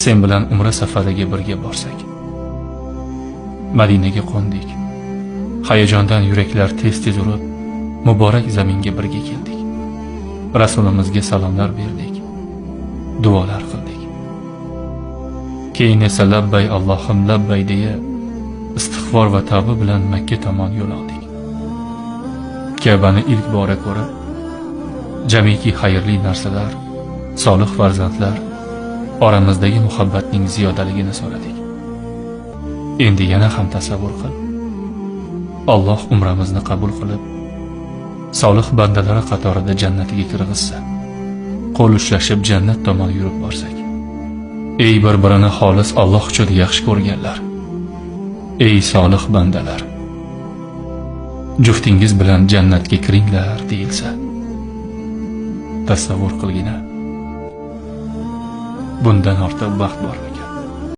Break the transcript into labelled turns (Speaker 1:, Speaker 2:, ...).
Speaker 1: Sen bilan umra safariga birga borsak, Madinaga qo'ndik. Hayajondan yuraklar tez-tez urib, muborak zaminga birga keldik. Rasulimizga salomlar berdik, duolar qildik. Keyin esa labbay Allohim labbay deya istig'for va tavba bilan Makka tomon yo'l oldik. Ka'bani ilk bora ko'rib, jamiki xayrli narsalar, solih farzandlar, oramizdagi muhabbatning ziyodaligini so'radik. Endi yana ham tasavvur qil. Alloh umramizni qabul qilib, solih bandalari qatorida jannatiga kirgizsa, qo'l ushlashib jannat tomon yurib borsak. Ey bir-birini xolis Alloh uchun yaxshi ko'rganlar, ey solih bandalar, juftingiz bilan jannatga kiringlar deyilsa, tasavvur qilgina. Bundan ortiq baxt bormikan?